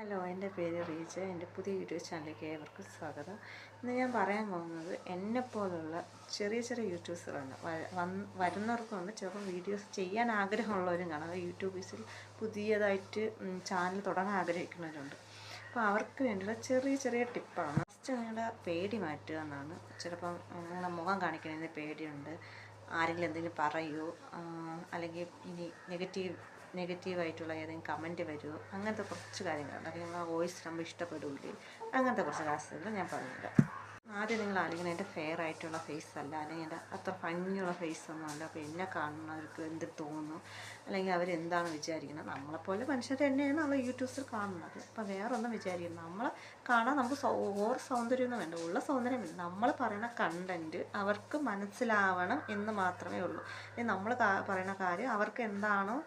Hello, എൻ്റെ പേര് റീജ. എൻ്റെ പുതിയ യൂട്യൂബ് ചാനലിലേക്ക് ഏവർക്കും സ്വാഗതം. ഇന്ന് ഞാൻ പറയാൻ പോകുന്നത് എന്നെപ്പോലുള്ള ചെറിയ ചെറിയ യൂട്യൂബേഴ്സുകളുണ്ട്, വരുന്നവർക്കുണ്ട്, ചിലപ്പം വീഡിയോസ് ചെയ്യാൻ ആഗ്രഹമുള്ളവരും കാണാം. യൂട്യൂബേഴ്സിൽ പുതിയതായിട്ട് ചാനൽ തുടങ്ങാൻ ആഗ്രഹിക്കുന്നവരുണ്ട്. അപ്പോൾ അവർക്ക് വേണ്ടിയുള്ള ചെറിയ ചെറിയ ടിപ്പാണ്. ഫസ്റ്റ് നിങ്ങളുടെ പേടി മാറ്റുക എന്നാണ്. ചിലപ്പം നിങ്ങളുടെ മുഖം കാണിക്കണമെന്ന് പേടിയുണ്ട്, ആരെങ്കിലും എന്തെങ്കിലും പറയുമോ, അല്ലെങ്കിൽ ഇനി നെഗറ്റീവായിട്ടുള്ള ഏതെങ്കിലും കമൻറ്റ് വരുമോ, അങ്ങനത്തെ കുറച്ച് കാര്യങ്ങളുണ്ട്. അല്ലെങ്കിൽ നമ്മൾ ആ വോയിസ് നമ്മൾ ഇഷ്ടപ്പെടില്ലേ, അങ്ങനത്തെ കുറച്ച് കാര്യങ്ങൾ ഞാൻ പറഞ്ഞുതരാം. ആദ്യം നിങ്ങൾ ആലോചിക്കണം, എൻ്റെ ഫെയർ ആയിട്ടുള്ള ഫേസ് അല്ല, അല്ലെങ്കിൽ എൻ്റെ അത്ര ഭംഗിയുള്ള ഫേസൊന്നും അല്ല. അപ്പോൾ എന്നെ കാണുന്നവർക്ക് എന്ത് തോന്നും, അല്ലെങ്കിൽ അവരെന്താണ് വിചാരിക്കുന്നത്. നമ്മളെപ്പോലെ മനുഷ്യർ തന്നെയാണ് നമ്മൾ യൂട്യൂബ്സിൽ കാണുന്നത്. അപ്പോൾ വേറൊന്നും വിചാരിക്കുന്നത്, നമ്മളെ കാണാൻ നമുക്ക് ഓവർ സൗന്ദര്യമൊന്നും വേണ്ട, ഉള്ള സൗന്ദര്യം വേണ്ട. നമ്മൾ പറയുന്ന കണ്ടൻറ്റ് അവർക്ക് മനസ്സിലാവണം എന്ന് മാത്രമേ ഉള്ളൂ. നമ്മൾ പറയുന്ന കാര്യം അവർക്ക് എന്താണോ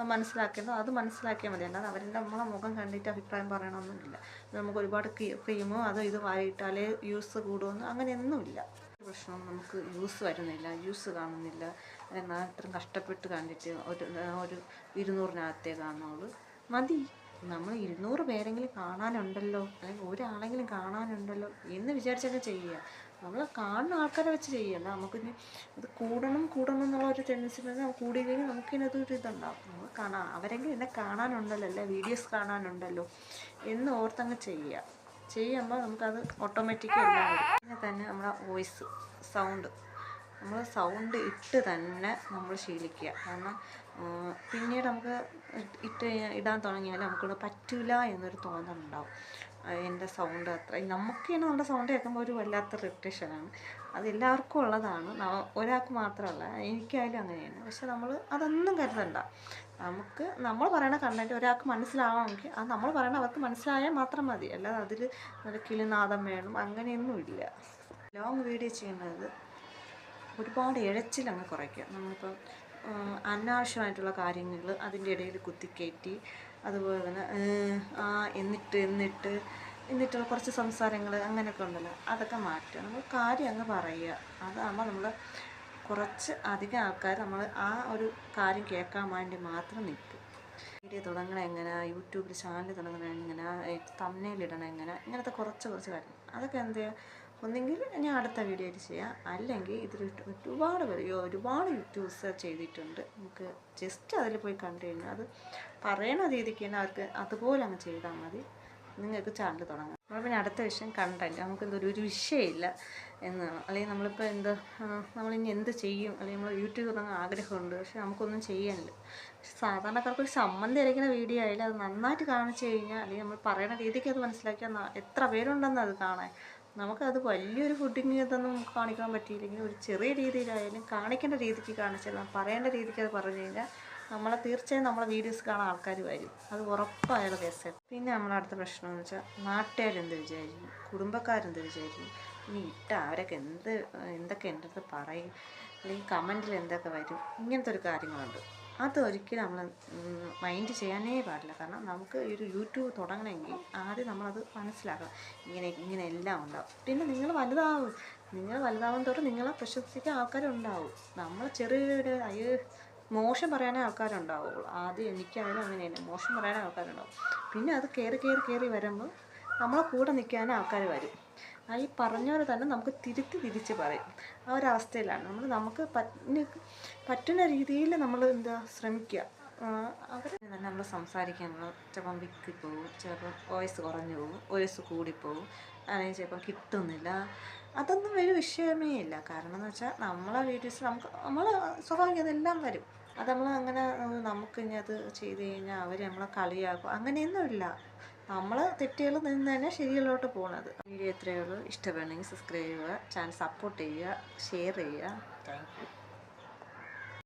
മനസ്സിലാക്കേണ്ടത് അത് മനസ്സിലാക്കിയാൽ മതി. അല്ലാതെ അവരുടെ നമ്മളെ മുഖം കണ്ടിട്ട് അഭിപ്രായം പറയണമെന്നില്ല. നമുക്ക് ഒരുപാട് ക്രീമോ അതോ ഇത് വാരിയിട്ടാലേ യൂസ് കൂടുമെന്ന് അങ്ങനെയൊന്നുമില്ല. പ്രശ്നം നമുക്ക് യൂസ് വരുന്നില്ല, യൂസ് കാണുന്നില്ല, അല്ലെങ്കിൽ അത്രയും കഷ്ടപ്പെട്ട് കണ്ടിട്ട് ഒരു 200-നകത്തേ കാണുന്നുള്ളൂ, മതി. നമ്മൾ 200 പേരെങ്കിലും കാണാനുണ്ടല്ലോ, അല്ലെങ്കിൽ ഒരാളെങ്കിലും കാണാനുണ്ടല്ലോ എന്ന് വിചാരിച്ചൊക്കെ ചെയ്യുക. നമ്മൾ കാണുന്ന ആൾക്കാരെ വെച്ച് ചെയ്യല്ല. നമുക്കിനി ഇത് കൂടണം എന്നുള്ള ഒരു ടെൻഡൻസി കൂടിയില്ലെങ്കിൽ നമുക്കിനതൊരു ഇതുണ്ടാവും. നമ്മൾ അവരെങ്കിലും എന്നെ കാണാനുണ്ടല്ലോ, അല്ലെ വീഡിയോസ് കാണാനുണ്ടല്ലോ എന്ന് ഓർത്തങ്ങ് ചെയ്യുമ്പോൾ നമുക്കത് ഓട്ടോമാറ്റിക്കലി എല്ലാം വരും. പിന്നെ തന്നെ നമ്മളെ വോയിസ് നമ്മൾ സൗണ്ട് ഇട്ട് തന്നെ നമ്മൾ ശീലിക്കുക. കാരണം പിന്നീട് നമുക്ക് ഇടാൻ തുടങ്ങിയാൽ നമുക്കിവിടെ പറ്റില്ല എന്നൊരു തോന്നലുണ്ടാവും. എൻ്റെ സൗണ്ട് അത്ര നമുക്ക് തന്നെ നമ്മുടെ സൗണ്ട് കേൾക്കുമ്പോൾ ഒരു വല്ലാത്ത ഇറിറ്റേഷനാണ്. അത് എല്ലാവർക്കും ഉള്ളതാണ്, ഒരാൾക്ക് മാത്രമല്ല, എനിക്കായാലും അങ്ങനെയാണ്. പക്ഷെ നമ്മൾ അതൊന്നും കരുതണ്ട. നമ്മൾ പറയുന്ന കണ്ടൻറ്റ് ഒരാൾക്ക് മനസ്സിലാവണമെങ്കിൽ അത് നമ്മൾ പറയുന്നത് അവർക്ക് മനസ്സിലായാൽ മാത്രം മതി. അല്ലാതെ അതിൽ നല്ല കിളിനാദം വേണം അങ്ങനെയൊന്നുമില്ല. ലോങ് വീഡിയോ ചെയ്യുന്നത് ഒരുപാട് ഇഴച്ചിലങ്ങ് കുറയ്ക്കുക. നമ്മളിപ്പം അനാവശ്യമായിട്ടുള്ള കാര്യങ്ങൾ അതിൻ്റെ ഇടയിൽ കുത്തിക്കയറ്റി, അതുപോലെ തന്നെ എന്നിട്ടുള്ള കുറച്ച് സംസാരങ്ങൾ അങ്ങനെയൊക്കെ ഉണ്ടല്ലോ, അതൊക്കെ മാറ്റുക. നമ്മൾ കാര്യം അങ്ങ് പറയുക. അതാകുമ്പോൾ നമ്മൾ കുറച്ച് അധികം ആൾക്കാർ നമ്മൾ ആ ഒരു കാര്യം കേൾക്കാൻ വേണ്ടി മാത്രം നിൽക്കും. വീഡിയോ തുടങ്ങണം എങ്ങനെ, യൂട്യൂബിൽ ചാനൽ തുടങ്ങണം എങ്ങനെ, തംബ്നെയിൽ ഇടണം എങ്ങനെ, ഇങ്ങനത്തെ കുറച്ച് കാര്യം അതൊക്കെ എന്ത് ചെയ്യുക, ഒന്നെങ്കിൽ ഞാൻ അടുത്ത വീഡിയോയിൽ ചെയ്യാം, അല്ലെങ്കിൽ ഇതിൽ ഒരുപാട് യൂട്യൂബ്സ് ചെയ്തിട്ടുണ്ട്. നമുക്ക് ജസ്റ്റ് അതിൽ പോയി കണ്ടു കഴിഞ്ഞാൽ അത് പറയണ രീതിക്ക് തന്നെ അവർക്ക് അതുപോലെ അങ്ങ് ചെയ്താൽ മതി. നിങ്ങൾക്ക് ചാനൽ തുടങ്ങാം. നമ്മൾ പിന്നെ അടുത്ത വിഷയം കണ്ടൻറ്റ്. നമുക്ക് ഒരു വിഷയമില്ല എന്നാണ്, അല്ലെങ്കിൽ നമ്മളിപ്പോൾ നമ്മളിനി എന്ത് ചെയ്യും, അല്ലെങ്കിൽ നമ്മൾ യൂട്യൂബ് തുടങ്ങാൻ ആഗ്രഹമുണ്ട്, പക്ഷെ നമുക്കൊന്നും ചെയ്യാനില്ല. പക്ഷെ സാധാരണക്കാർക്ക് ഒരു സമ്മന്തി അരയ്ക്കുന്ന വീഡിയോ ആയാലും അത് നന്നായിട്ട് കാണിച്ചു കഴിഞ്ഞാൽ, അല്ലെങ്കിൽ നമ്മൾ പറയുന്ന രീതിക്ക് അത് മനസ്സിലാക്കിയാൽ എത്ര പേരുണ്ടെന്ന് അത് കാണാൻ. നമുക്കത് വലിയൊരു ഫുഡിങ് ഇതൊന്നും കാണിക്കാൻ പറ്റിയില്ലെങ്കിൽ ഒരു ചെറിയ രീതിയിലായാലും കാണിക്കേണ്ട രീതിക്ക് കാണിച്ചാൽ, പറയേണ്ട രീതിക്ക് അത് പറഞ്ഞു കഴിഞ്ഞാൽ തീർച്ചയായും നമ്മളെ വീഡിയോസ് കാണാൻ ആൾക്കാർ വരും. അത് ഉറപ്പായുള്ള കേസാണ്. പിന്നെ നമ്മളടുത്ത പ്രശ്നം എന്ന് വെച്ചാൽ നാട്ടുകാരെന്ത് വിചാരിക്കും, കുടുംബക്കാരെന്ത് വിചാരിക്കും, ഇനി അവരൊക്കെ എന്തൊക്കെ എൻ്റെ അടുത്ത് പറയും, അല്ലെങ്കിൽ കമൻറ്റിൽ എന്തൊക്കെ വരും, ഇങ്ങനത്തെ ഒരു കാര്യങ്ങളുണ്ട്. അതൊരിക്കലും നമ്മൾ മൈൻഡ് ചെയ്യാനേ പാടില്ല. കാരണം നമുക്ക് ഒരു യൂട്യൂബ് തുടങ്ങണമെങ്കിൽ ആദ്യം നമ്മളത് മനസ്സിലാക്കണം. ഇങ്ങനെ എല്ലാം ഉണ്ടാവും. പിന്നെ നിങ്ങൾ വലുതാവും തോറും നിങ്ങളെ പ്രശംസിക്കാൻ ആൾക്കാരുണ്ടാവും. നമ്മൾ ചെറിയൊരു മോശം പറയാനേ ആൾക്കാരുണ്ടാവുള്ളൂ. ആദ്യം എനിക്കായാലും അങ്ങനെ തന്നെ, മോശം പറയാനേ ആൾക്കാരുണ്ടാവും. പിന്നെ അത് കയറി വരുമ്പോൾ നമ്മളെ കൂടെ നിൽക്കാനേ ആൾക്കാർ വരും. ഈ പറഞ്ഞവരെ തന്നെ നമുക്ക് തിരിച്ച് പറയും. ആ ഒരവസ്ഥയിലാണ് നമുക്ക് പറ്റുന്ന രീതിയിൽ നമ്മൾ ശ്രമിക്കുക. അവർ തന്നെ നമ്മൾ സംസാരിക്കുമ്പോൾ ചിലപ്പം വിക്കിപ്പോവും, ചിലപ്പം വോയിസ് കുറഞ്ഞു പോകും, വോയിസ് കൂടിപ്പോവും, അല്ലെങ്കിൽ ചിലപ്പം കിട്ടുന്നില്ല. അതൊന്നും ഒരു വിഷയമേ ഇല്ല. കാരണം എന്ന് വെച്ചാൽ നമ്മളെ വീഡിയോസ് നമ്മൾ സ്വാഭാവികം അതെല്ലാം വരും. അത് അങ്ങനെ നമുക്ക് ഇനി അത് ചെയ്ത് കഴിഞ്ഞാൽ അവർ നമ്മളെ കളിയാക്കും അങ്ങനെയൊന്നുമില്ല. നമ്മൾ തെറ്റുകൾ നിന്ന് തന്നെ ശരിയിലോട്ട് പോകുന്നത്. വീഡിയോ എത്രയേ ഉള്ളൂ. ഇഷ്ടപ്പെടണമെങ്കിൽ സബ്സ്ക്രൈബ് ചെയ്യുക, ചാനൽ സപ്പോർട്ട് ചെയ്യുക, ഷെയർ ചെയ്യുക. Thank you.